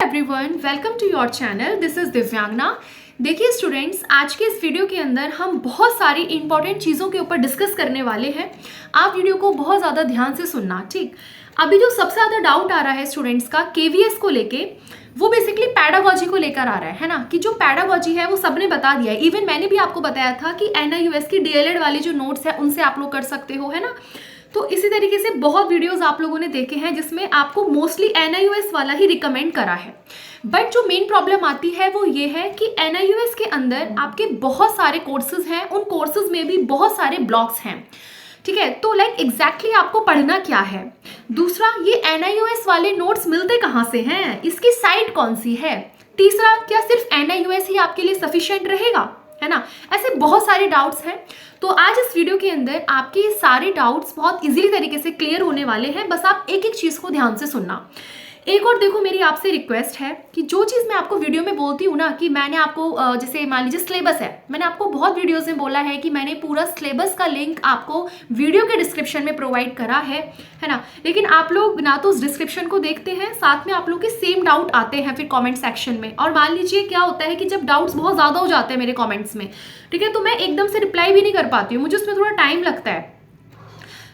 Everyone, welcome to your channel. This is Divyangana. देखिए students, आज के इस वीडियो के अंदर हम बहुत सारी इंपॉर्टेंट चीज़ों के ऊपर डिस्कस करने वाले हैं। आप वीडियो को बहुत ज़्यादा ध्यान से सुनना, ठीक। अभी जो सबसे ज़्यादा डाउट आ रहा है स्टूडेंट्स का केवीएस को लेके, वो बेसिकली पैडागॉजी को लेकर आ रहा है ना, कि जो पैडागॉजी है वो सबने बता दिया है। इवन मैंने भी आपको बताया था कि NIUS की DLED वाली जो नोट्स है उनसे आप लोग कर सकते हो, है ना। तो इसी तरीके से बहुत वीडियोस आप लोगों ने देखे हैं जिसमें आपको मोस्टली NIUS वाला ही रिकमेंड करा है। बट जो मेन प्रॉब्लम आती है वो ये है कि NIUS के अंदर आपके बहुत सारे कोर्सेज हैं, उन कोर्सेज में भी बहुत सारे ब्लॉक्स हैं, ठीक है। तो एग्जैक्टली आपको पढ़ना क्या है। दूसरा, ये NIUS वाले नोट्स मिलते कहाँ से हैं, इसकी साइट कौन सी है। तीसरा, क्या सिर्फ NIUS ही आपके लिए सफिशिएंट रहेगा, है ना। ऐसे बहुत सारे डाउट्स हैं। तो आज इस वीडियो के अंदर आपके सारे डाउट्स बहुत इजीली तरीके से क्लियर होने वाले हैं। बस आप एक एक चीज़ को ध्यान से सुनना। एक और देखो, मेरी आपसे रिक्वेस्ट है कि जो चीज़ मैं आपको वीडियो में बोलती हूँ ना, कि मैंने आपको जैसे मान लीजिए सिलेबस है, मैंने आपको बहुत वीडियोस में बोला है कि मैंने पूरा सिलेबस का लिंक आपको वीडियो के डिस्क्रिप्शन में प्रोवाइड करा है ना। लेकिन आप लोग ना तो उस डिस्क्रिप्शन को देखते हैं, साथ में आप लोग के सेम डाउट आते हैं फिर कॉमेंट सेक्शन में। और मान लीजिए क्या होता है कि जब डाउट्स बहुत ज़्यादा हो जाते हैं मेरे कॉमेंट्स में, ठीक है, तो मैं एकदम से रिप्लाई भी नहीं कर पाती हूँ, मुझे उसमें थोड़ा टाइम लगता है।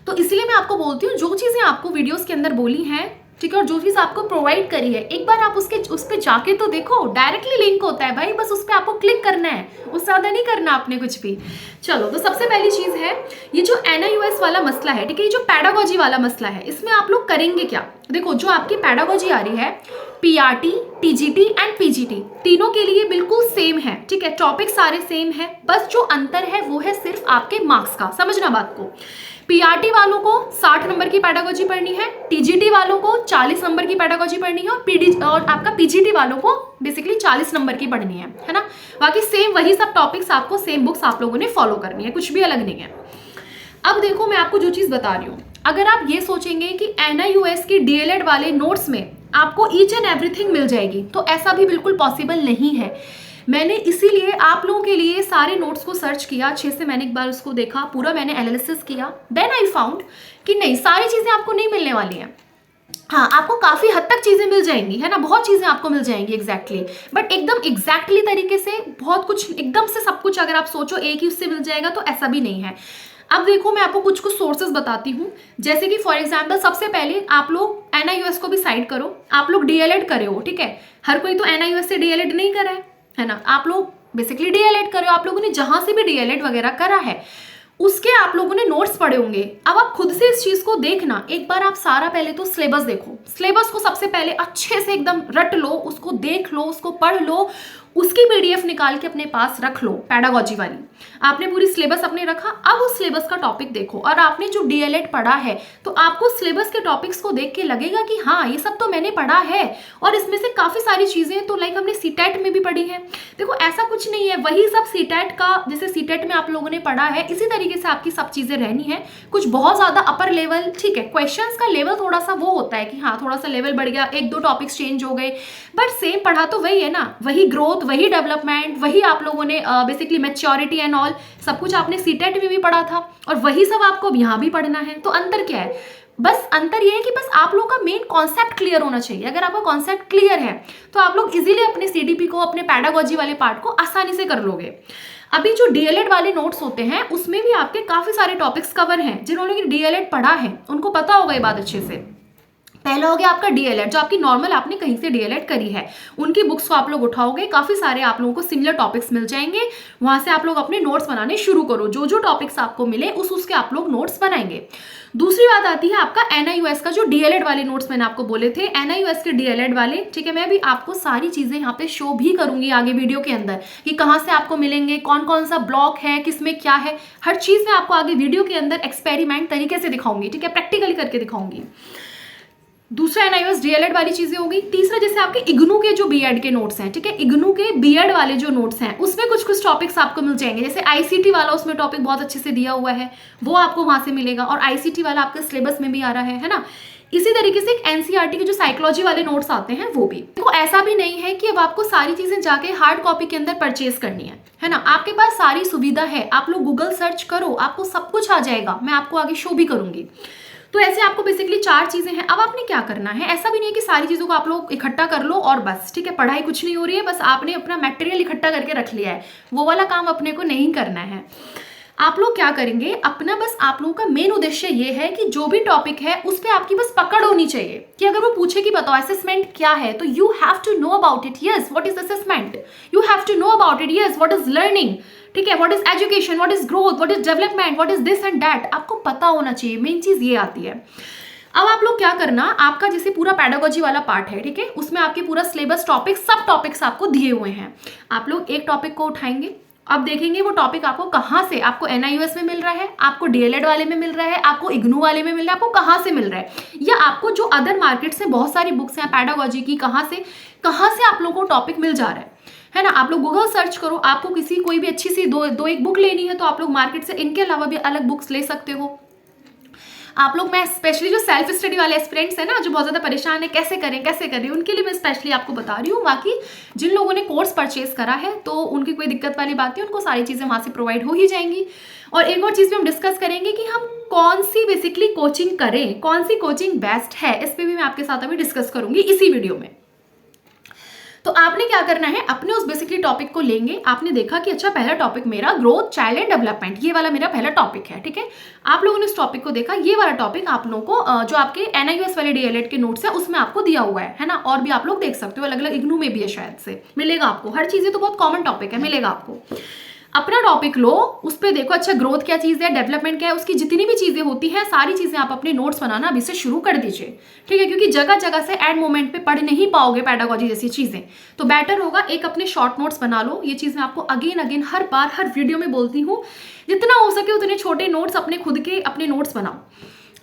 तो इसलिए मैं आपको बोलती हूँ, जो चीज़ें आपको वीडियोस के अंदर बोली हैं, ठीक है, और जो चीज़ आपको प्रोवाइड करी है, एक बार आप उस पर जाके तो देखो। डायरेक्टली लिंक होता है भाई, बस उस पर आपको क्लिक करना है, उससे ज़्यादा नहीं करना आपने कुछ भी। चलो, तो सबसे पहली चीज़ है ये जो NIUS वाला मसला है, ठीक है, ये जो पैडागॉजी वाला मसला है, इसमें आप लोग करेंगे क्या। देखो, जो आपकी पैडागॉजी आ रही है, PRT, TGT एंड PGT, तीनों के लिए बिल्कुल सेम है, ठीक है, टॉपिक सारे सेम है। बस जो अंतर है वो है सिर्फ आपके मार्क्स का। समझना बात को। PRT वालों को 60 नंबर की पैडागॉजी पढ़नी है, TGT वालों को 40 नंबर की पैडागॉजी पढ़नी है, और आपका PGT वालों को बेसिकली 40 नंबर की पढ़नी है ना। बाकी सेम वही सब टॉपिक्स आपको, सेम बुक्स आप लोगों ने फॉलो करनी है, कुछ भी अलग नहीं है। अब देखो, मैं आपको जो चीज़ बता रही हूँ, अगर आप ये सोचेंगे कि NIUS की DLED वाले नोट्स में आपको ईच एंड एवरीथिंग मिल जाएगी, तो ऐसा भी बिल्कुल पॉसिबल नहीं है। मैंने इसीलिए आप लोगों के लिए सारे नोट्स को सर्च किया, अच्छे से मैंने एक बार उसको देखा, पूरा मैंने एनालिसिस किया। देन आई फाउंड कि नहीं, सारी चीज़ें आपको नहीं मिलने वाली हैं। हाँ, आपको काफ़ी हद तक चीज़ें मिल जाएंगी, है ना, बहुत चीज़ें आपको मिल जाएंगी एग्जैक्टली। बट एकदम एग्जैक्टली तरीके से बहुत कुछ, एकदम से सब कुछ अगर आप सोचो एक ही उससे मिल जाएगा, तो ऐसा भी नहीं है। अब देखो, मैं आपको कुछ सोर्सेज बताती हूँ। जैसे कि फॉर एग्जांपल, सबसे पहले आप लोग NIUS को भी साइड करो। आप लोग DLED करे हो, ठीक है, हर कोई तो NIUS से DLED नहीं करा है ना। आप लोग बेसिकली DLED करे हो, आप लोगों ने जहां से भी DLED वगैरह करा है उसके आप लोगों ने नोट्स पढ़े होंगे। अब आप खुद से इस चीज को देखना, एक बार आप सारा पहले तो सिलेबस देखो। सिलेबस को सबसे पहले अच्छे से एकदम रट लो, उसको देख लो, उसको पढ़ लो, उसकी PDF निकाल के अपने पास रख लो, पैडागॉजी वाली। आपने पूरी सिलेबस अपने रखा, अब उस सिलेबस का टॉपिक देखो। और आपने जो DLED पढ़ा है, तो आपको सिलेबस के टॉपिक्स को देख के लगेगा कि हाँ, ये सब तो मैंने पढ़ा है, और इसमें से काफ़ी सारी चीज़ें तो हमने CTET में भी पढ़ी है। देखो, ऐसा कुछ नहीं है, वही सब CTET का, जैसे CTET में आप लोगों ने पढ़ा है, इसी तरीके से आपकी सब चीज़ें रहनी है। कुछ बहुत ज़्यादा अपर लेवल, ठीक है, क्वेश्चंस का लेवल थोड़ा सा वो होता है कि हाँ, थोड़ा सा लेवल बढ़ गया, एक दो टॉपिक्स चेंज हो गए, बट सेम पढ़ा तो वही है ना। वही ग्रोथ, वही डेवलपमेंट, वही आप लोगों ने बेसिकली मैच्योरिटी एंड ऑल सब कुछ आपने CTET में भी पढ़ा था, और वही सब आपको यहाँ भी पढ़ना है। तो अंतर क्या है, बस अंतर ये है कि बस आप लोग का मेन कॉन्सेप्ट क्लियर होना चाहिए। अगर आपका कॉन्सेप्ट क्लियर है तो आप लोग इजीली अपने CDP को, अपने पैडागॉजी वाले पार्ट को आसानी से कर लोगे। अभी जो DLED वाले नोट्स होते हैं उसमें भी आपके काफी सारे टॉपिक्स कवर हैं। जिन्होंने DLED पढ़ा है उनको पता होगा ये बात अच्छे से। पहला हो गया आपका DLED, जो आपकी नॉर्मल आपने कहीं से DLED करी है, उनकी बुक्स को आप लोग उठाओगे, काफ़ी सारे आप लोगों को सिमिलर टॉपिक्स मिल जाएंगे। वहाँ से आप लोग अपने नोट्स बनाने शुरू करो, जो जो टॉपिक्स आपको मिले उसके आप लोग नोट्स बनाएंगे। दूसरी बात आती है आपका NIUS का, जो DLED वाले नोट्स मैंने आपको बोले थे, NIUS के DLED वाले, ठीक है, मैं भी आपको सारी चीज़ें यहाँ पे शो भी करूँगी आगे वीडियो के अंदर, कि कहाँ से आपको मिलेंगे, कौन कौन सा ब्लॉक है, किसमें क्या है, हर चीज़ मैं आपको आगे वीडियो के अंदर एक्सपेरिमेंट तरीके से दिखाऊंगी, ठीक है, प्रैक्टिकली करके दिखाऊंगी। दूसरा NIUS DLED वाली चीजें हो गई। तीसरा, जैसे आपके IGNOU के जो B.Ed के नोट्स हैं, ठीक है, IGNOU के B.Ed वाले जो नोट्स हैं उसमें कुछ कुछ टॉपिक्स आपको मिल जाएंगे। जैसे ICT वाला, उसमें टॉपिक बहुत अच्छे से दिया हुआ है, वो आपको वहां से मिलेगा, और ICT वाला आपके सिलेबस में भी आ रहा है ना। इसी तरीके से एक NCERT के जो साइकोलॉजी वाले नोट्स आते हैं वो भी। देखो, ऐसा भी नहीं है कि अब आपको सारी चीजें जाके हार्ड कॉपी के अंदर परचेज करनी है ना। आपके पास सारी सुविधा है, आप लोग गूगल सर्च करो, आपको सब कुछ आ जाएगा, मैं आपको आगे शो भी करूंगी। तो ऐसे आपको बेसिकली 4 चीज़ें हैं। अब आपने क्या करना है, ऐसा भी नहीं है कि सारी चीज़ों को आप लोग इकट्ठा कर लो और बस, ठीक है, पढ़ाई कुछ नहीं हो रही है, बस आपने अपना मटेरियल इकट्ठा करके रख लिया है, वो वाला काम अपने को नहीं करना है। आप लोग क्या करेंगे, अपना बस आप लोगों का मेन उद्देश्य ये है कि जो भी टॉपिक है उस पर आपकी बस पकड़ होनी चाहिए कि अगर वो पूछे कि बताओ असेसमेंट क्या है, तो you have to know about it. Yes, what is assessment, you have to know about it. Yes, what is learning, ठीक है, what is education, what is growth, what is development, what is this and that, आपको पता होना चाहिए। Main चीज ये आती है। अब आप लोग क्या करना, आपका जैसे पूरा पेडागोजी वाला पार्ट है, ठीक है, उसमें आपके पूरा सिलेबस टॉपिक, सब टॉपिक्स आपको दिए हुए हैं। आप लोग एक टॉपिक को उठाएंगे, अब देखेंगे वो टॉपिक आपको कहाँ से, आपको NIOS में मिल रहा है, आपको DLED वाले में मिल रहा है, आपको IGNOU वाले में मिल रहा है, आपको कहाँ से मिल रहा है, या आपको जो अदर मार्केट से बहुत सारी बुक्स हैं पेडागोजी की, कहाँ से आप लोगों को टॉपिक मिल जा रहा है ना। आप लोग गूगल सर्च करो, आपको किसी कोई भी अच्छी सी दो एक बुक लेनी है तो आप लोग मार्केट से इनके अलावा भी अलग बुक्स ले सकते हो। आप लोग, मैं स्पेशली जो सेल्फ स्टडी वाले एस्पिरेंट्स हैं ना, जो बहुत ज़्यादा परेशान है कैसे करें, उनके लिए मैं स्पेशली आपको बता रही हूँ। बाकी जिन लोगों ने कोर्स परचेज करा है तो उनकी कोई दिक्कत वाली बात नहीं, उनको सारी चीज़ें वहाँ से प्रोवाइड हो ही जाएंगी। और एक और चीज़ भी हम डिस्कस करेंगे कि हम कौन सी बेसिकली कोचिंग करें, कौन सी कोचिंग बेस्ट है, इस पर भी मैं आपके साथ अभी डिस्कस करूँगी इसी वीडियो में। तो आपने क्या करना है, अपने उस बेसिकली टॉपिक को लेंगे। आपने देखा कि अच्छा पहला टॉपिक मेरा ग्रोथ, चाइल्ड एंड डेवलपमेंट, ये वाला मेरा पहला टॉपिक है, ठीक है। आप लोगों ने इस टॉपिक को देखा, ये वाला टॉपिक आप लोगों को जो आपके NIOS वाले DLED के नोट्स है उसमें आपको दिया हुआ है ना, और भी आप लोग देख सकते हो, अलग अलग IGNOU में भी है, शायद से मिलेगा आपको। हर चीज़ें तो बहुत कॉमन टॉपिक है, मिलेगा आपको। अपना टॉपिक लो, उस पर देखो अच्छा ग्रोथ क्या चीज़ है, डेवलपमेंट क्या है, उसकी जितनी भी चीज़ें होती हैं सारी चीज़ें आप अपने नोट्स बनाना अभी से शुरू कर दीजिए, ठीक है, क्योंकि जगह जगह से एंड मोमेंट पे पढ़ नहीं पाओगे पेडागोजी जैसी चीज़ें, तो बेटर होगा एक अपने शॉर्ट नोट्स बना लो। ये चीज़ मैं आपको अगेन हर बार हर वीडियो में बोलती हूँ, जितना हो सके उतने छोटे नोट्स अपने खुद के अपने नोट्स बनाओ,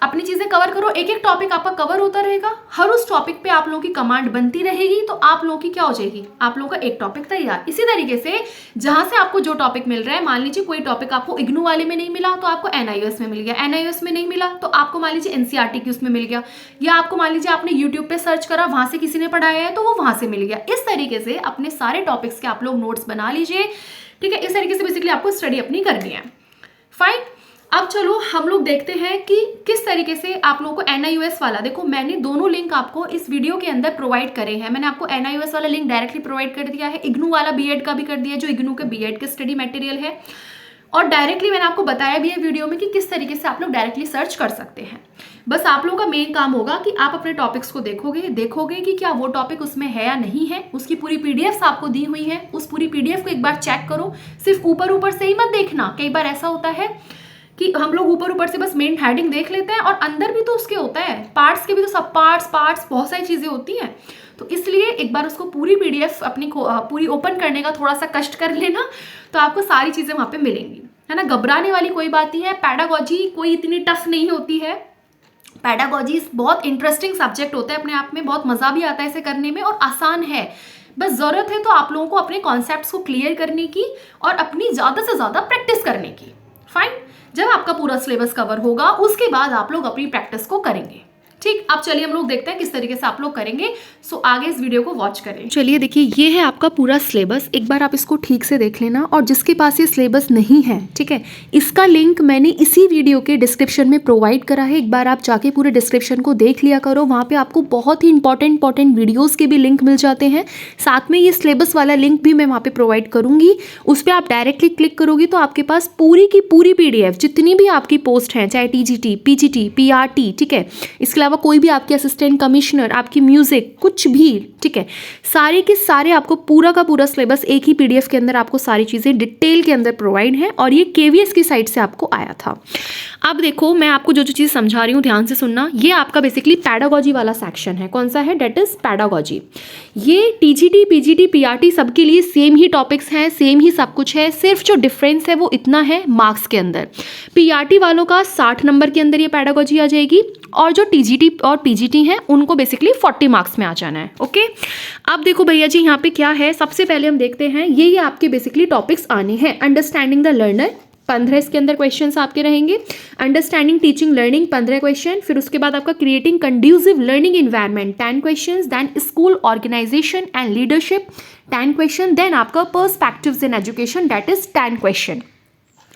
अपनी चीज़ें कवर करो। एक एक टॉपिक आपका कवर होता रहेगा, हर उस टॉपिक पे आप लोगों की कमांड बनती रहेगी, तो आप लोगों की क्या हो जाएगी, आप लोगों का एक टॉपिक तैयार। इसी तरीके से जहां से आपको जो टॉपिक मिल रहा है, मान लीजिए कोई टॉपिक आपको IGNOU वाले में नहीं मिला तो आपको NIOS में मिल गया, NIOS में नहीं मिला तो आपको मान लीजिए NCERT की उसमें मिल गया, या आपको मान लीजिए आपने यूट्यूब पे सर्च करा, वहां से किसी ने पढ़ाया है तो वो वहां से मिल गया। इस तरीके से अपने सारे टॉपिक्स के आप लोग नोट्स बना लीजिए, ठीक है। इस तरीके से बेसिकली आपको स्टडी अपनी करनी है। फाइन, अब चलो हम लोग देखते हैं कि किस तरीके से आप लोगों को NIOS वाला, देखो मैंने दोनों लिंक आपको इस वीडियो के अंदर प्रोवाइड करे हैं। मैंने आपको NIOS वाला लिंक डायरेक्टली प्रोवाइड कर दिया है, IGNOU वाला BEd का भी कर दिया है, जो IGNOU के BEd के स्टडी मटेरियल है, और डायरेक्टली मैंने आपको बताया भी है वीडियो में कि किस तरीके से आप लोग डायरेक्टली सर्च कर सकते हैं। बस आप लोगों का मेन काम होगा कि आप अपने टॉपिक्स को देखोगे कि क्या वो टॉपिक उसमें है या नहीं है। उसकी पूरी PDFs आपको दी हुई है, उस पूरी PDF को एक बार चेक करो, सिर्फ ऊपर से ही मत देखना। कई बार ऐसा होता है कि हम लोग ऊपर से बस मेन हेडिंग देख लेते हैं और अंदर भी तो उसके होता है, पार्ट्स के भी तो सब पार्ट्स बहुत सारी चीज़ें होती हैं। तो इसलिए एक बार उसको पूरी PDF अपनी पूरी ओपन करने का थोड़ा सा कष्ट कर लेना, तो आपको सारी चीज़ें वहाँ पे मिलेंगी, है ना। घबराने वाली कोई बात नहीं है, पेडागोजी कोई इतनी टफ नहीं होती है। पेडागोजी बहुत इंटरेस्टिंग सब्जेक्ट होता है अपने आप में, बहुत मज़ा भी आता है इसे करने में, और आसान है। बस ज़रूरत है तो आप लोगों को अपने कॉन्सेप्ट्स को क्लियर करने की और अपनी ज़्यादा से ज़्यादा प्रैक्टिस करने की। फाइन, जब आपका पूरा सिलेबस कवर होगा उसके बाद आप लोग अपनी प्रैक्टिस को करेंगे, ठीक। अब चलिए हम लोग देखते हैं किस तरीके से आप लोग करेंगे। सो आगे इस वीडियो को वॉच करें। चलिए देखिए, ये है आपका पूरा सिलेबस, एक बार आप इसको ठीक से देख लेना। और जिसके पास ये सिलेबस नहीं है, ठीक है, इसका लिंक मैंने इसी वीडियो के डिस्क्रिप्शन में प्रोवाइड करा है। एक बार आप जाके पूरे डिस्क्रिप्शन को देख लिया करो, वहाँ पे आपको बहुत ही इंपॉर्टेंट वीडियोज़ के भी लिंक मिल जाते हैं। साथ में ये सिलेबस वाला लिंक भी मैं वहाँ पर प्रोवाइड करूँगी, उस पर आप डायरेक्टली क्लिक करोगी तो आपके पास पूरी की पूरी PDF जितनी भी आपकी पोस्ट हैं, चाहे TGT, PGT, PRT, ठीक है, इसके अलावा कोई भी आपके असिस्टेंट कमिश्नर, आपकी म्यूजिक, कुछ भी, ठीक है, सारे के सारे आपको पूरा का पूरा सिलेबस एक ही PDF के अंदर आपको सारी चीज़ें डिटेल के अंदर प्रोवाइड है। और ये KVS की साइट से आपको आया था। अब देखो मैं आपको जो चीज़ समझा रही हूँ ध्यान से सुनना। ये आपका बेसिकली पेडागोजी वाला सेक्शन है। कौन सा है? That is pedagogy. ये TGT, PGT, PRT सबके लिए सेम ही टॉपिक्स हैं, सेम ही सब कुछ है। सिर्फ जो डिफरेंस है वो इतना है मार्क्स के अंदर। PRT वालों का 60 नंबर के अंदर ये पेडागोजी आ जाएगी, और जो TGT और PGT हैं उनको बेसिकली 40 मार्क्स में आ जाना है। ओके, अब देखो भैया जी यहाँ पे क्या है। सबसे पहले हम देखते हैं, ये आपके बेसिकली टॉपिक्स आने हैं। अंडरस्टैंडिंग द लर्नर 15 इसके अंदर क्वेश्चंस आपके रहेंगे। Understanding teaching learning 15 question. फिर उसके बाद आपका creating conducive learning environment 10 question. Then school organisation and leadership 10 question. Then आपका perspectives in education, that is 10 question.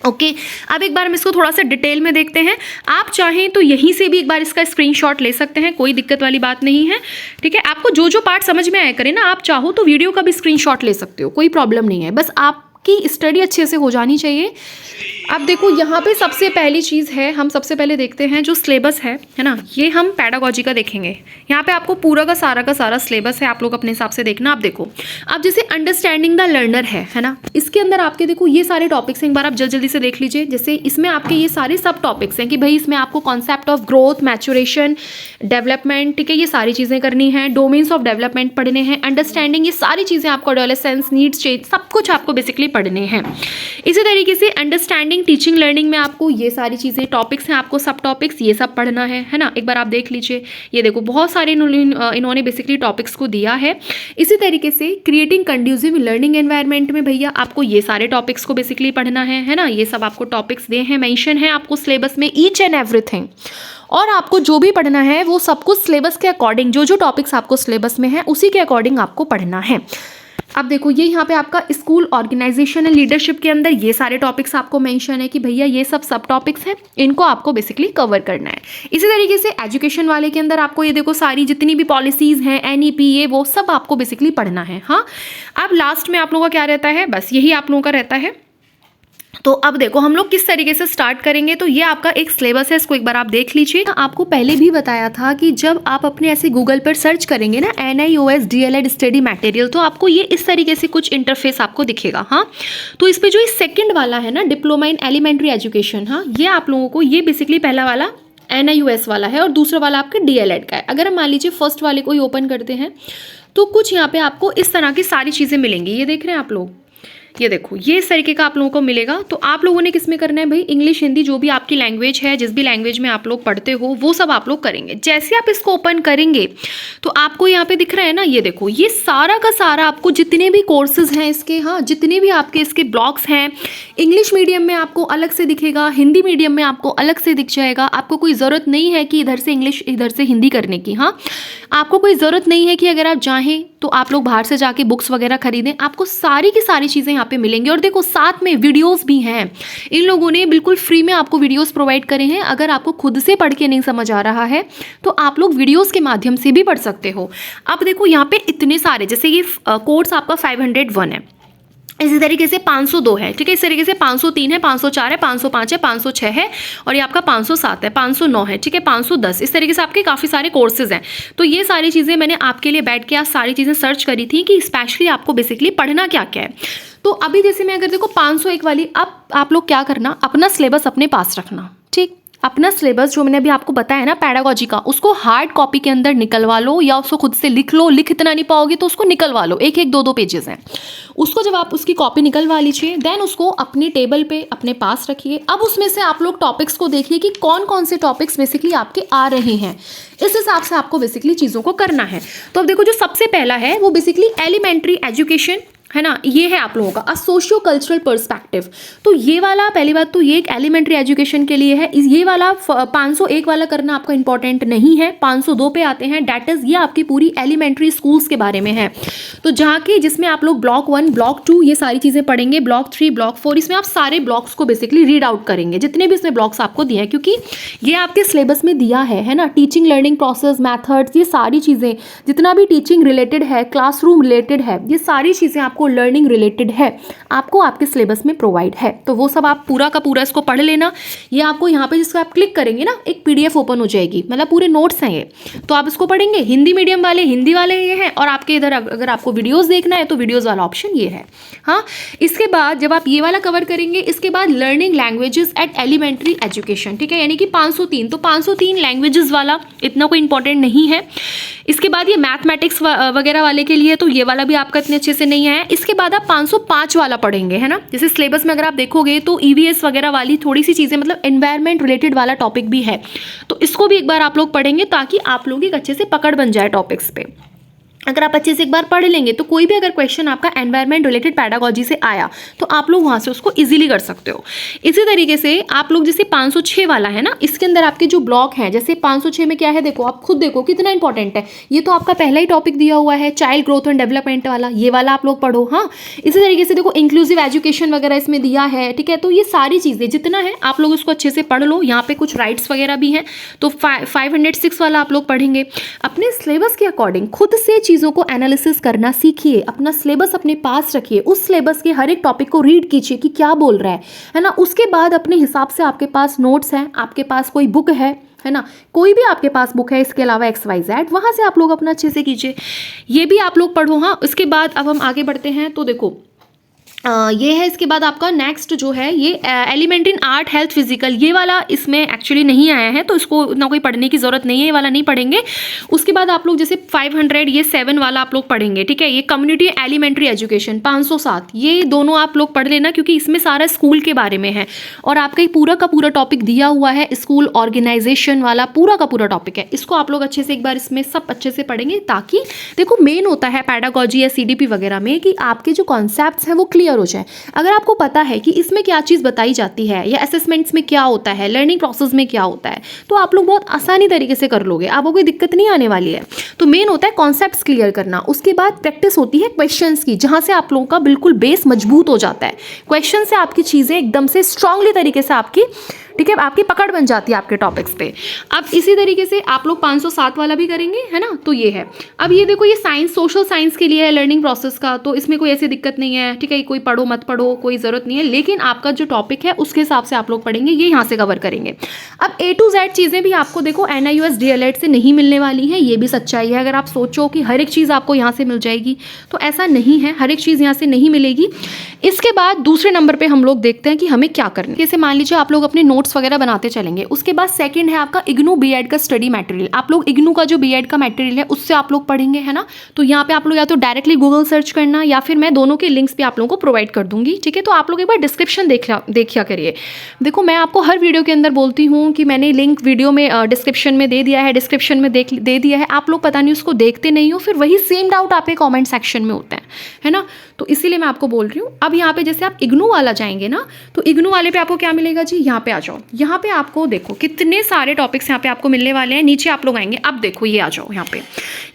Okay अब एक बार हम इसको थोड़ा सा डिटेल में देखते हैं। आप चाहें तो यहीं से भी एक बार इसका स्क्रीनशॉट ले सकते हैं, कोई दिक्कत वाली बात नहीं है। ठीक है, आपको जो जो पार्ट समझ में आया करें ना, आप चाहो तो वीडियो का भी स्क्रीनशॉट ले सकते हो, कोई प्रॉब्लम नहीं है, बस आपकी स्टडी अच्छे से हो जानी चाहिए। अब देखो यहाँ पे सबसे पहली चीज़ है, हम सबसे पहले देखते हैं जो सिलेबस है ना, ये हम पैडागॉजी का देखेंगे। यहाँ पे आपको पूरा का सारा सिलेबस है, आप लोग अपने हिसाब से देखना। आप देखो, अब जैसे अंडरस्टैंडिंग द लर्नर है ना, इसके अंदर आपके देखो ये सारे टॉपिक्स हैं, एक बार आप जल्दी से देख लीजिए। जैसे इसमें आपके ये सारे सब टॉपिक्स हैं कि भाई इसमें आपको concept of growth, maturation, development, ठीक है, ये सारी चीज़ें करनी है, डोमेन्स ऑफ डेवलपमेंट पढ़ने हैं, अंडरस्टैंडिंग, ये सारी चीज़ें आपको, एडोलेसेंस, नीड्स, चेंज, सब कुछ आपको बेसिकली पढ़ने हैं। इसी तरीके से अंडरस्टैंडिंग टीचिंग लर्निंग में आपको ये सारी चीज़ें टॉपिक्स हैं, आपको सब टॉपिक्स ये सब पढ़ना है ना। एक बार आप देख लीजिए, ये देखो बहुत सारे इन्होंने बेसिकली टॉपिक्स को दिया है। इसी तरीके से क्रिएटिंग कंड्यूसिव लर्निंग एनवायरनमेंट में भैया आपको ये सारे टॉपिक्स को बेसिकली पढ़ना है ना। ये सब आपको टॉपिक्स दे हैं, मेंशन है आपको सिलेबस में ईच एंड एवरीथिंग। और आपको जो भी पढ़ना है वो सब कुछ सिलेबस के अकॉर्डिंग, जो जो टॉपिक्स आपको सिलेबस में है उसी के अकॉर्डिंग आपको पढ़ना है। अब देखो ये यहाँ पे आपका स्कूल ऑर्गेनाइजेशन एंड लीडरशिप के अंदर ये सारे टॉपिक्स आपको मेंशन है कि भैया ये सब टॉपिक्स हैं, इनको आपको बेसिकली कवर करना है। इसी तरीके से एजुकेशन वाले के अंदर आपको ये देखो सारी जितनी भी पॉलिसीज़ हैं, NEP, ये वो सब आपको बेसिकली पढ़ना है। हाँ, अब लास्ट में आप लोगों का क्या रहता है, बस यही आप लोगों का रहता है। तो अब देखो हम लोग किस तरीके से स्टार्ट करेंगे। तो ये आपका एक सिलेबस है, इसको एक बार आप देख लीजिए। आपको पहले भी बताया था कि जब आप अपने ऐसे गूगल पर सर्च करेंगे ना NIOS DLED स्टडी मटेरियल, तो आपको ये इस तरीके से कुछ इंटरफेस आपको दिखेगा। हाँ, तो इस पर जो सेकंड वाला है ना, डिप्लोमा इन एलिमेंट्री एजुकेशन, हाँ, ये आप लोगों को, ये बेसिकली पहला वाला NIOS वाला है और दूसरा वाला आपका DLED का है। अगर हम मान लीजिए फर्स्ट वाले को ही ओपन करते हैं तो कुछ यहाँ पे आपको इस तरह की सारी चीज़ें मिलेंगी। ये देख रहे हैं आप लोग, ये देखो ये इस तरीके का आप लोगों को मिलेगा। तो आप लोगों ने किस में करना है भाई, इंग्लिश, हिंदी, जो भी आपकी लैंग्वेज है, जिस भी लैंग्वेज में आप लोग पढ़ते हो वो सब आप लोग करेंगे। जैसे आप इसको ओपन करेंगे तो आपको यहाँ पे दिख रहा है ना, ये देखो ये सारा का सारा आपको जितने भी कोर्सेज हैं इसके, हाँ, जितने भी आपके इसके ब्लॉक्स हैं, इंग्लिश मीडियम में आपको अलग से दिखेगा, हिंदी मीडियम में आपको अलग से दिख जाएगा। आपको कोई ज़रूरत नहीं है कि इधर से इंग्लिश इधर से हिंदी करने की। हाँ, आपको कोई ज़रूरत नहीं है कि अगर आप चाहें तो आप लोग बाहर से जाके बुक्स वगैरह खरीदें, आपको सारी की सारी चीज़ें यहाँ पे मिलेंगी। और देखो साथ में वीडियोस भी हैं, इन लोगों ने बिल्कुल फ्री में आपको वीडियोस प्रोवाइड करे हैं। अगर आपको खुद से पढ़ के नहीं समझ आ रहा है तो आप लोग वीडियोस के माध्यम से भी पढ़ सकते हो। अब देखो यहाँ पे इतने सारे, जैसे ये कोर्स आपका 501 है, इसी तरीके से 502 है, ठीक है, इस तरीके से 503 है, 504 है, 505 है, 506 है, और ये आपका 507 है, 509 है, ठीक है, 510, इस तरीके से आपके काफ़ी सारे कोर्सेज हैं। तो ये सारी चीज़ें मैंने आपके लिए बैठ के आज सारी चीज़ें सर्च करी थी कि स्पेशली आपको बेसिकली पढ़ना क्या क्या है। तो अभी जैसे मैं अगर देखो 501 वाली, अब आप लोग क्या करना, अपना सिलेबस अपने पास रखना, ठीक, अपना सिलेबस जो मैंने अभी आपको बताया ना पैडागॉजी का, उसको हार्ड कॉपी के अंदर निकलवा लो या उसको खुद से लिख लो। लिख इतना नहीं पाओगे तो उसको निकलवा लो, एक एक दो दो पेजेस हैं, उसको जब आप उसकी कॉपी निकलवा लीजिए, देन उसको अपने टेबल पे अपने पास रखिए। अब उसमें से आप लोग टॉपिक्स को देखिए कि कौन कौन से टॉपिक्स बेसिकली आपके आ रहे हैं, इस हिसाब से आपको बेसिकली चीज़ों को करना है। तो अब देखो जो सबसे पहला है वो बेसिकली एलिमेंट्री एजुकेशन है ना, ये है आप लोगों का सोशियो कल्चरल पर्सपेक्टिव। तो ये वाला, पहली बात तो ये एक एलिमेंट्री एजुकेशन के लिए है। ये वाला 501 वाला करना आपका इंपॉर्टेंट नहीं है। 502 पे आते हैं, डैट इज ये आपकी पूरी एलिमेंट्री स्कूल्स के बारे में है। तो जहाँ की जिसमें आप लोग ब्लॉक 1, ब्लॉक 2 ये सारी चीज़ें पढ़ेंगे, ब्लॉक 3, ब्लॉक 4, इसमें आप सारे ब्लॉक्स को बेसिकली रीड आउट करेंगे, जितने भी इसमें ब्लॉक्स आपको दिए हैं, क्योंकि ये आपके सिलेबस में दिया है ना। टीचिंग लर्निंग प्रोसेस, मैथड्स, ये सारी चीज़ें जितना भी टीचिंग रिलेटेड है, क्लासरूम रिलेटेड है, ये सारी चीज़ें आपको लर्निंग रिलेटेड है, आपको आपके सिलेबस में प्रोवाइड है। तो वो सब आप पूरा का पूरा इसको पढ़ लेना। ये आपको यहाँ पे जिसको आप क्लिक करेंगे ना, एक PDF ओपन हो जाएगी, मतलब पूरे नोट्स हैं ये, तो आप इसको पढ़ेंगे। हिंदी मीडियम वाले हिंदी वाले ये हैं, और आपके इधर अगर आपको वीडियोस देखना है तो वीडियोस वाला ऑप्शन ये है। हाँ, इसके बाद जब आप ये वाला कवर करेंगे, इसके बाद learning languages at elementary education, ठीक है, यानी कि 503, तो 503 लैंग्वेजेस वाला इतना कोई इंपॉर्टेंट नहीं है। इसके बाद ये मैथमेटिक्स वगैरह वाले के लिए, तो ये वाला भी आपका इतने अच्छे से नहीं है। इसके बाद आप 505 वाला पढ़ेंगे, है ना। जैसे सिलेबस में अगर आप देखोगे तो EVS वगैरह वाली थोड़ी सी चीज़ें, मतलब एनवायरनमेंट रिलेटेड वाला टॉपिक भी है, तो इसको भी एक बार आप लोग पढ़ेंगे ताकि आप लोग एक अच्छे से पकड़ बन जाए टॉपिक्स पे। अगर आप अच्छे से एक बार पढ़ लेंगे तो कोई भी अगर क्वेश्चन आपका एनवायरनमेंट रिलेटेड पैडागोजी से आया तो आप लोग वहाँ से उसको इजीली कर सकते हो। इसी तरीके से आप लोग जैसे 506 वाला है ना, इसके अंदर आपके जो ब्लॉक हैं, जैसे 506 में क्या है, देखो आप खुद देखो कितना इंपॉर्टेंट है। ये तो आपका पहला ही टॉपिक दिया हुआ है, चाइल्ड ग्रोथ एंड डेवलपमेंट वाला, ये वाला आप लोग पढ़ो। हाँ, इसी तरीके से देखो इंक्लूसिव एजुकेशन वगैरह इसमें दिया है, ठीक है। तो ये सारी चीज़ें जितना है आप लोग उसको अच्छे से पढ़ लो। यहाँ पे कुछ राइट्स वगैरह भी हैं, तो 506 वाला आप लोग पढ़ेंगे। अपने सिलेबस के अकॉर्डिंग खुद से चीज़ों को एनालिसिस करना सीखिए, अपना सिलेबस अपने पास रखिए, उस सिलेबस के हर एक टॉपिक को रीड कीजिए कि क्या बोल रहा है ना। उसके बाद अपने हिसाब से आपके पास नोट्स हैं, आपके पास कोई बुक है ना, कोई भी आपके पास बुक है इसके अलावा XYZ, वहां से आप लोग अपना अच्छे से कीजिए, ये भी आप लोग पढ़ो। हाँ, उसके बाद अब हम आगे बढ़ते हैं, तो देखो ये है। इसके बाद आपका नेक्स्ट जो है ये element in art health physical, ये वाला इसमें एक्चुअली नहीं आया है, तो इसको ना कोई पढ़ने की ज़रूरत नहीं है, ये वाला नहीं पढ़ेंगे। उसके बाद आप लोग जैसे 500 ये 7 वाला आप लोग पढ़ेंगे, ठीक है। ये कम्युनिटी एलिमेंट्री एजुकेशन 507, ये दोनों आप लोग पढ़ लेना, क्योंकि इसमें सारा स्कूल के बारे में है और आपका एक पूरा का पूरा टॉपिक दिया हुआ है, स्कूल ऑर्गेनाइजेशन वाला पूरा का पूरा टॉपिक है। इसको आप लोग अच्छे से एक बार इसमें सब अच्छे से पढ़ेंगे, ताकि देखो मेन होता है पैडागोजी या CDP वगैरह में कि आपके जो कॉन्सेप्ट्स हैं वो क्लियर हो जाए। अगर आपको पता है कि इसमें क्या चीज़ बताई जाती है या असेसमेंट्स में क्या होता है, लर्निंग प्रोसेस में क्या होता है, तो आप लोग बहुत आसानी तरीके से कर लोगे, आपको कोई दिक्कत नहीं आने वाली है। तो मेन होता है कॉन्सेप्ट्स क्लियर करना। उसके बाद प्रैक्टिस होती है क्वेश्चंस की, जहां से आप लोगों का बिल्कुल बेस मजबूत हो जाता है। क्वेश्चन से आपकी चीज़ें एकदम से स्ट्रांगली तरीके से आपकी, ठीक है, आपकी पकड़ बन जाती है आपके टॉपिक्स पे। अब इसी तरीके से आप लोग 507 वाला भी करेंगे, है ना। तो ये है। अब ये देखो, ये साइंस सोशल साइंस के लिए है, लर्निंग प्रोसेस का, तो इसमें कोई ऐसी दिक्कत नहीं है, ठीक है। कोई पढ़ो मत पढ़ो, कोई ज़रूरत नहीं है, लेकिन आपका जो टॉपिक है उसके हिसाब से आप लोग पढ़ेंगे, ये यहाँ से कवर करेंगे। अब A to Z चीज़ें भी आपको देखो NIUS DLED से नहीं मिलने वाली हैं, ये भी सच्चाई है। अगर आप सोचो कि हर एक चीज़ आपको यहाँ से मिल जाएगी, तो ऐसा नहीं है, हर एक चीज़ यहाँ से नहीं मिलेगी। इसके बाद दूसरे नंबर पर हम लोग देखते हैं कि हमें क्या करना है। जैसे मान लीजिए आप लोग अपने नोट्स वगैरह बनाते चलेंगे। उसके बाद सेकंड है आपका IGNOU B.Ed का स्टडी मटेरियल। आप लोग IGNOU का जो B.Ed का मटेरियल है उससे आप लोग पढ़ेंगे, है ना। तो यहाँ पे आप लोग या तो डायरेक्टली गूगल सर्च करना, या फिर मैं दोनों के लिंक्स भी आप लोगों को प्रोवाइड कर दूंगी, ठीक है। तो आप लोग एक बार डिस्क्रिप्शन देखिया करिए। देखो मैं आपको हर वीडियो के अंदर बोलती हूँ कि मैंने लिंक वीडियो में डिस्क्रिप्शन में दे दिया है, डिस्क्रिप्शन में दे दिया है। आप लोग पता नहीं उसको देखते नहीं हो, फिर वही सेम डाउट आपके कॉमेंट सेक्शन में होता है ना। तो इसीलिए मैं आपको बोल रही हूँ। अब यहाँ पे जैसे आप IGNOU वाला जाएंगे ना, तो IGNOU वाले पे आपको क्या मिलेगा जी, यहाँ पे आ जाओ। यहाँ पे आपको देखो कितने सारे टॉपिक्स यहाँ पे आपको मिलने वाले हैं। नीचे आप लोग आएंगे, अब देखो ये आ जाओ यहाँ पे,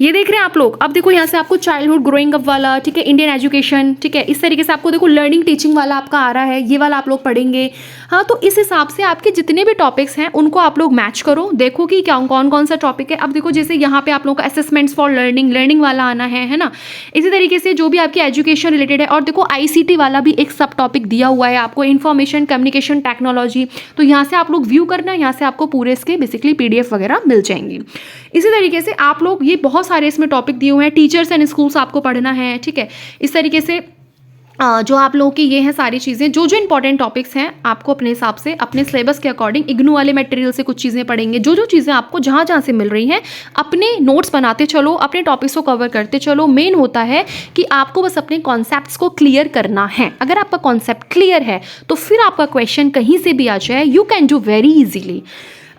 ये देख रहे हैं आप लोग। अब देखो यहाँ से आपको चाइल्डहुड ग्रोइंग अप वाला, ठीक है, इंडियन एजुकेशन, ठीक है, इस तरीके से आपको देखो लर्निंग टीचिंग वाला आपका आ रहा है, ये वाला आप लोग पढ़ेंगे। हाँ, तो इस हिसाब से आपके जितने भी टॉपिक्स हैं उनको आप लोग मैच करो, देखो कि क्या कौन कौन सा टॉपिक है। अब देखो जैसे यहाँ पे आप लोगों का असेसमेंट्स फॉर लर्निंग वाला आना है ना। इसी तरीके से जो भी आपकी एजुकेशन रिलेटेड है, और देखो ICT वाला भी एक सब टॉपिक दिया हुआ है आपको, इंफॉर्मेशन कम्युनिकेशन टेक्नोलॉजी। तो यहाँ से आप लोग व्यू करना, यहाँ से आपको पूरे इसके बेसिकली PDF वगैरह मिल जाएंगी। इसी तरीके से आप लोग, ये बहुत सारे इसमें टॉपिक दिए हुए हैं, टीचर्स एंड स्कूल्स आपको पढ़ना है, ठीक है। इस तरीके से जो आप लोगों की ये हैं सारी चीज़ें, जो इंपॉर्टेंट टॉपिक्स हैं आपको अपने हिसाब से अपने सिलेबस के अकॉर्डिंग IGNOU वाले मटेरियल से कुछ चीज़ें पढ़ेंगे। जो चीज़ें आपको जहाँ से मिल रही हैं अपने नोट्स बनाते चलो, अपने टॉपिक्स को कवर करते चलो। मेन होता है कि आपको बस अपने कॉन्सेप्ट्स को क्लियर करना है। अगर आपका कॉन्सेप्ट क्लियर है तो फिर आपका क्वेश्चन कहीं से भी आ जाए, you can do very easily.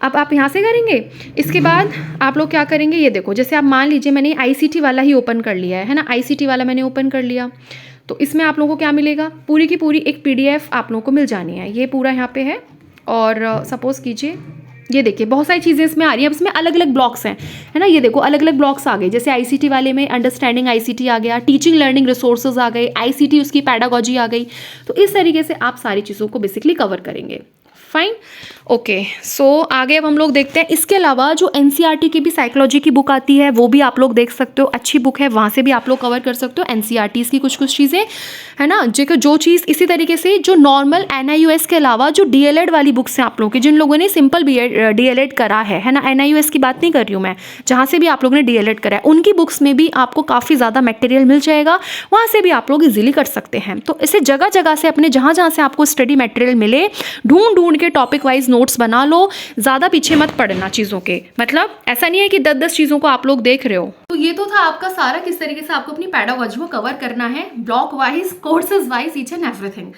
अब आप यहाँ से करेंगे। इसके बाद आप लोग क्या करेंगे, ये देखो जैसे आप मान लीजिए मैंने ICT वाला ही ओपन कर लिया है ना, ICT वाला मैंने ओपन कर लिया, तो इसमें आप लोगों को क्या मिलेगा, पूरी की पूरी एक PDF आप लोगों को मिल जानी है। ये पूरा यहाँ पे है, और सपोज कीजिए ये देखिए बहुत सारी चीज़ें इसमें आ रही हैं। अब इसमें अलग अलग ब्लॉक्स हैं, है ना। ये देखो अलग अलग ब्लॉक्स आ गए, जैसे ICT वाले में अंडरस्टैंडिंग ICT आ गया, टीचिंग लर्निंग रिसोर्सेज आ गए, ICT उसकी पैडागोजी आ गई। तो इस तरीके से आप सारी चीज़ों को बेसिकली कवर करेंगे। Fine, okay. सो आगे अब हम लोग देखते हैं। इसके अलावा जो NCERT की भी साइकोलॉजी की बुक आती है वो भी आप लोग देख सकते हो, अच्छी बुक है, वहाँ से भी आप लोग कवर कर सकते हो NCERTs की कुछ चीज़ें, है ना। जो चीज़ इसी तरीके से जो नॉर्मल NIUS के अलावा जो DLED वाली बुक्स हैं आप लोगों की, जिन लोगों ने सिंपल DLED करा है ना, NIUS की बात नहीं कर रही हूँ मैं, जहाँ से भी आप लोगों ने DLED करा है उनकी बुक्स में भी आपको काफ़ी ज़्यादा मटेरियल मिल जाएगा, वहाँ से भी आप लोग इजीली कर सकते हैं। तो इसे जगह जगह से अपने जहाँ से आपको स्टडी मटेरियल मिले ढूंढ के टॉपिक वाइज नोट्स बना लो, ज़्यादा पीछे मत पड़ना चीज़ों के। मतलब ऐसा नहीं है कि 10-10 चीज़ों को आप लोग देख रहे हो। तो ये तो था आपका सारा किस तरीके से आपको अपनी पैडागोजी को कवर करना है, block wise, courses wise, each and everything.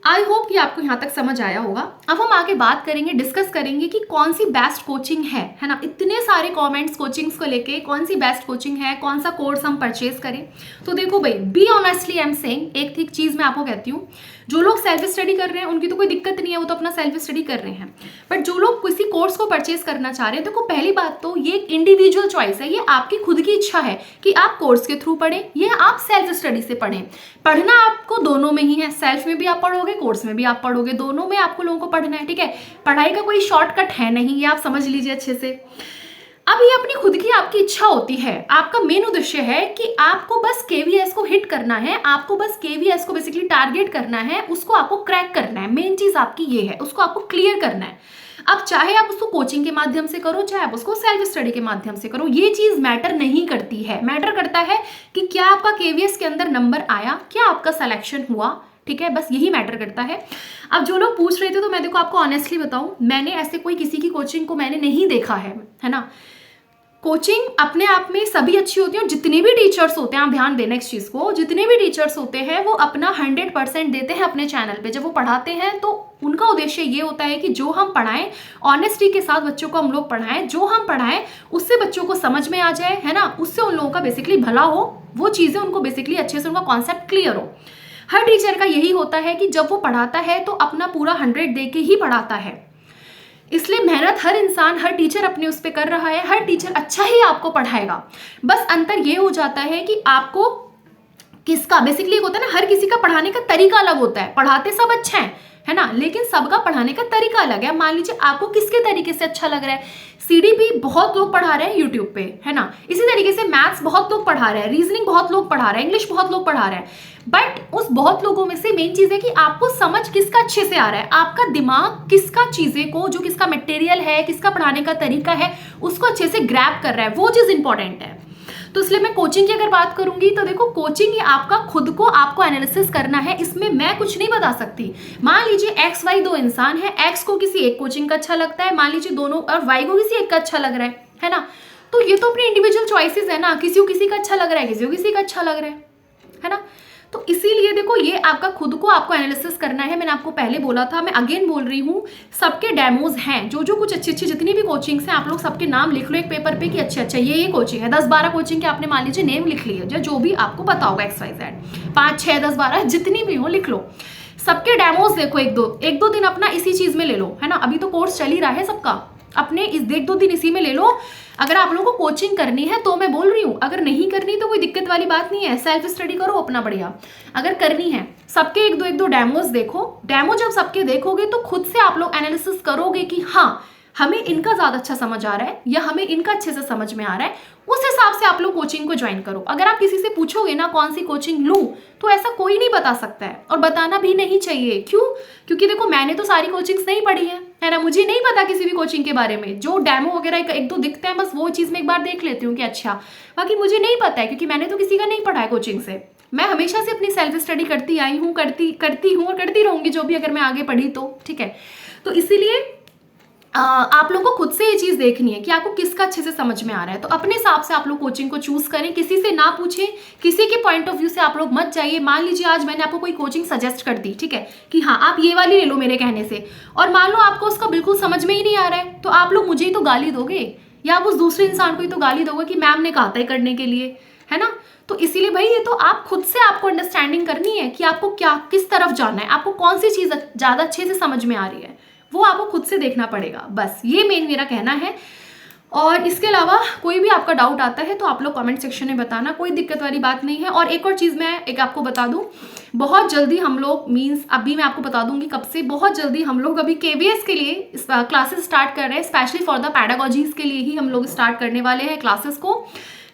I hope कि आपको यहाँ तक समझ आया होगा। अब हम आगे बात करेंगे, डिस्कस करेंगे कि कौन सी बेस्ट कोचिंग है ना। इतने सारे कमेंट्स कोचिंग्स को लेके, कौन सी बेस्ट कोचिंग है, कौन सा कोर्स हम परचेज करें। तो देखो भाई, be honestly I am saying, एक ठीक चीज़ मैं आपको कहती हूँ, जो लोग सेल्फ स्टडी कर रहे हैं उनकी तो कोई दिक्कत नहीं है, वो तो अपना सेल्फ स्टडी कर रहे हैं। बट जो लोग किसी कोर्स को परचेज करना चाह रहे हैं, देखो पहली बात तो ये एक इंडिविजुअल चॉइस है, ये आपकी खुद की इच्छा है कि आप कोर्स के थ्रू पढ़ें या आप सेल्फ स्टडी से पढ़ें। पढ़ना आपको दोनों में ही है, सेल्फ में भी आप पढ़ोगे, कोर्स में भी आप पढ़ोगे, दोनों में आपको लोगों को पढ़ना है, ठीक है। पढ़ाई का कोई शॉर्टकट है नहीं, ये आप समझ लीजिए अच्छे से। अब ये अपनी खुद की आपकी इच्छा होती है, आपका मेन उद्देश्य है कि आपको बस केवीएस को हिट करना है, आपको बस केवीएस को बेसिकली टारगेट करना है, उसको आपको क्रैक करना है। मेन चीज आपकी ये है, उसको आपको क्लियर करना है। अब चाहे आप उसको कोचिंग के माध्यम से करो, चाहे आप उसको सेल्फ स्टडी के माध्यम से करो, ये चीज मैटर नहीं करती है। मैटर करता है कि क्या आपका केवीएस के अंदर नंबर आया, क्या आपका सिलेक्शन हुआ, ठीक है, बस यही मैटर करता है। अब जो लोग पूछ रहे थे, तो मैं देखो आपको ऑनेस्टली बताऊं, मैंने ऐसे कोई किसी की कोचिंग को मैंने नहीं देखा है ना। कोचिंग अपने आप में सभी अच्छी होती है, और जितने भी टीचर्स होते हैं, आप ध्यान देना इस चीज़ को, जितने भी टीचर्स होते हैं वो अपना 100% देते हैं अपने चैनल पे। जब वो पढ़ाते हैं तो उनका उद्देश्य ये होता है कि जो हम पढ़ाएं, ऑनेस्टी के साथ बच्चों को हम लोग पढ़ाएं, जो हम पढ़ाएं उससे बच्चों को समझ में आ जाए, है ना, उससे उन लोगों का बेसिकली भला हो, वो चीज़ें उनको बेसिकली अच्छे से उनका कॉन्सेप्ट क्लियर हो। हर टीचर का यही होता है कि जब वो पढ़ाता है तो अपना पूरा 100 दे के ही पढ़ाता है। इसलिए मेहनत हर इंसान, हर टीचर अपने उस पर कर रहा है, हर टीचर अच्छा ही आपको पढ़ाएगा। बस अंतर ये हो जाता है कि आपको किसका बेसिकली होता है ना, हर किसी का पढ़ाने का तरीका अलग होता है। पढ़ाते सब अच्छा है ना, लेकिन सबका पढ़ाने का तरीका अलग है। मान लीजिए आपको किसके तरीके से अच्छा लग रहा है, सीडीपी बहुत लोग पढ़ा रहे हैं यूट्यूब पे, है ना, इसी तरीके से मैथ्स बहुत लोग पढ़ा रहे हैं, रीजनिंग बहुत लोग पढ़ा रहे हैं, इंग्लिश बहुत लोग पढ़ा रहे हैं। बट उस बहुत लोगों में से मेन चीज है कि आपको समझ किसका अच्छे से आ रहा है, आपका दिमाग किसका चीजें को, जो किसका मटेरियल है, किसका पढ़ाने का तरीका है, उसको अच्छे से ग्रैब कर रहा है, वो चीज इंपॉर्टेंट है। तो इसलिए मैं कोचिंग की अगर बात करूंगी तो देखो, कोचिंग ये आपका खुद को आपको एनालिसिस करना है, इसमें मैं कुछ नहीं बता सकती। मान लीजिए एक्स वाई दो इंसान है, एक्स को किसी एक कोचिंग का अच्छा लगता है, मान लीजिए दोनों, और वाई को किसी एक का अच्छा लग रहा है ना, तो ये तो अपनी इंडिविजुअल चॉइसेस है ना, किसी को किसी का अच्छा लग रहा है, किसी को किसी का अच्छा लग रहा है ना। तो इसीलिए देखो, ये आपका खुद को आपको एनालिसिस करना है। मैंने आपको पहले बोला था, मैं अगेन बोल रही हूँ, सबके डेमोज हैं, जो कुछ अच्छी अच्छी जितनी भी कोचिंग्स हैं, आप लोग सबके नाम लिख लो एक पेपर पे कि अच्छा ये कोचिंग है। 10-12 कोचिंग के आपने मान लीजिए नेम लिख लिए, जो भी आपको पता होगा, XYZ 5, 6, 10, 12 जितनी भी हो लिख लो। सबके डेमोज देखो, एक दो दिन अपना इसी चीज में ले लो, है ना। अभी तो कोर्स चल ही रहा है सबका, अपने इस 1-2 दिन इसी में ले लो। अगर आप लोगों को कोचिंग करनी है तो मैं बोल रही हूँ, अगर नहीं करनी तो कोई दिक्कत वाली बात नहीं है, सेल्फ स्टडी करो अपना बढ़िया। अगर करनी है, सबके एक दो डेमोज देखो। डेमो जब सबके देखोगे तो खुद से आप लोग एनालिसिस करोगे कि हाँ, हमें इनका ज्यादा अच्छा समझ आ रहा है या हमें इनका अच्छे से समझ में आ रहा है, उस हिसाब से आप लोग कोचिंग को ज्वाइन करो। अगर आप किसी से पूछोगे ना कौन सी कोचिंग लूं, तो ऐसा कोई नहीं बता सकता है, और बताना भी नहीं चाहिए। क्यों? क्योंकि देखो, मैंने तो सारी कोचिंग्स नहीं पढ़ी है ना, मुझे नहीं पता किसी भी कोचिंग के बारे में। जो डेमो वगैरह एक दो दिखते हैं, बस वो चीज में एक बार देख लेती हूँ कि अच्छा, बाकी मुझे नहीं पता है, क्योंकि मैंने तो किसी का नहीं पढ़ा है कोचिंग से। मैं हमेशा से अपनी सेल्फ स्टडी करती आई हूँ, करती हूँ और करती रहूंगी, जो भी अगर मैं आगे पढ़ी तो, ठीक है। तो इसीलिए आप लोग को खुद से ये चीज देखनी है कि आपको किसका अच्छे से समझ में आ रहा है। तो अपने हिसाब से आप लोग कोचिंग को चूज करें, किसी से ना पूछें, किसी के पॉइंट ऑफ व्यू से आप लोग मत जाइए। मान लीजिए आज मैंने आपको कोई कोचिंग सजेस्ट कर दी, ठीक है, कि हाँ आप ये वाली ले लो मेरे कहने से, और मान लो आपको उसका बिल्कुल समझ में ही नहीं आ रहा है, तो आप लोग मुझे ही तो गाली दोगे, या आप उस दूसरे इंसान को ही तो गाली दोगे कि मैम ने कहा था करने के लिए, है ना। तो इसीलिए भाई, ये तो आप खुद से आपको अंडरस्टैंडिंग करनी है कि आपको क्या, किस तरफ जाना है, आपको कौन सी चीज ज्यादा अच्छे से समझ में आ रही है, वो आपको खुद से देखना पड़ेगा। बस ये मेन मेरा कहना है। और इसके अलावा कोई भी आपका डाउट आता है तो आप लोग कमेंट सेक्शन में बताना, कोई दिक्कत वाली बात नहीं है। और एक और चीज़ मैं एक आपको बता दूं, बहुत जल्दी हम लोग, मीन्स अभी मैं आपको बता दूंगी कब से, बहुत जल्दी हम लोग अभी KVS के लिए क्लासेस स्टार्ट कर रहे हैं, स्पेशली फॉर द पैडागॉजीज के लिए ही हम लोग स्टार्ट करने वाले हैं क्लासेस को।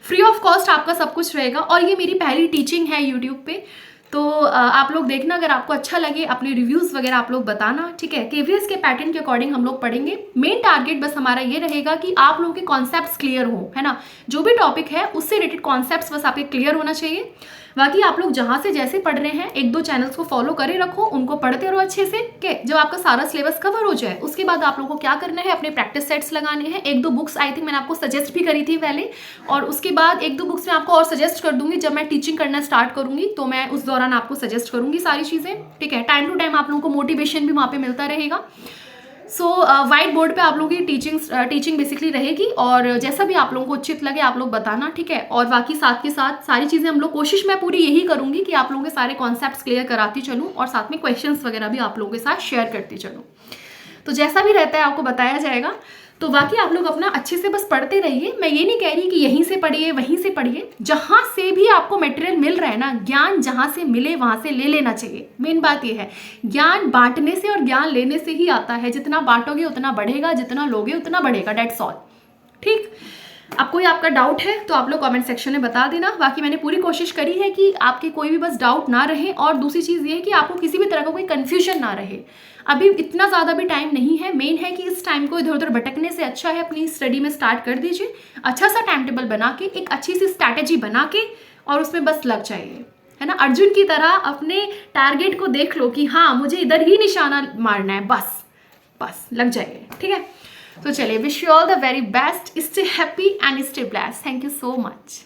फ्री ऑफ कॉस्ट आपका सब कुछ रहेगा, और ये मेरी पहली टीचिंग है यूट्यूब पे। तो आप लोग देखना, अगर आपको अच्छा लगे अपने रिव्यूज़ वगैरह आप लोग बताना, ठीक है। KVS के पैटर्न के अकॉर्डिंग हम लोग पढ़ेंगे। मेन टारगेट बस हमारा ये रहेगा कि आप लोगों के कॉन्सेप्ट्स क्लियर हो, है ना। जो भी टॉपिक है उससे रिलेटेड कॉन्सेप्ट्स बस आपके क्लियर होना चाहिए। बाकी आप लोग जहाँ से जैसे पढ़ रहे हैं 1-2 चैनल्स को फॉलो करे रखो, उनको पढ़ते रहो अच्छे से। के जब आपका सारा सिलेबस कवर हो जाए उसके बाद आप लोगों को क्या करना है, अपने प्रैक्टिस सेट्स लगाने हैं। 1-2 बुक्स आई थिंक मैंने आपको सजेस्ट भी करी थी पहले, और उसके बाद 1-2 बुक्स मैं आपको और सजेस्ट कर दूंगी जब मैं टीचिंग करना स्टार्ट करूंगी, तो मैं उस दौरान आपको सजेस्ट करूंगी सारी चीज़ें, ठीक है। टाइम टू टाइम आप लोगों को मोटिवेशन भी वहाँ पे मिलता रहेगा। सो वाइट बोर्ड पे आप लोगों की टीचिंग बेसिकली रहेगी, और जैसा भी आप लोगों को उचित लगे आप लोग बताना, ठीक है। और बाकी साथ के साथ सारी चीज़ें हम लोग, कोशिश मैं पूरी यही करूँगी कि आप लोगों के सारे कॉन्सेप्ट्स क्लियर कराती चलूँ, और साथ में क्वेश्चंस वगैरह भी आप लोगों के साथ शेयर करती चलूँ। तो जैसा भी रहता है आपको बताया जाएगा। तो बाकी आप लोग अपना अच्छे से बस पढ़ते रहिए। मैं ये नहीं कह रही कि यहीं से पढ़िए वहीं से पढ़िए, जहाँ से भी आपको मटेरियल मिल रहा है ना, ज्ञान जहाँ से मिले वहाँ से ले लेना चाहिए। मेन बात ये है, ज्ञान बांटने से और ज्ञान लेने से ही आता है। जितना बांटोगे उतना बढ़ेगा, जितना लोगे उतना बढ़ेगा, डेट्स ऑल, ठीक। अब कोई आपका डाउट है तो आप लोग कमेंट सेक्शन में बता देना। बाकी मैंने पूरी कोशिश करी है कि आपके कोई भी बस डाउट ना रहे, और दूसरी चीज़ ये है कि आपको किसी भी तरह का कोई कन्फ्यूजन ना रहे। अभी इतना ज़्यादा भी टाइम नहीं है, मेन है कि इस टाइम को इधर उधर भटकने से अच्छा है अपनी स्टडी में स्टार्ट कर दीजिए। अच्छा सा टाइम टेबल बना के, एक अच्छी सी स्ट्रैटेजी बना के, और उसमें बस लग जाइए, है ना। अर्जुन की तरह अपने टारगेट को देख लो कि हाँ मुझे इधर ही निशाना मारना है, बस लग जाइए, ठीक है। तो चलिए, wish you all the very best, stay happy and stay blessed. Thank you so much.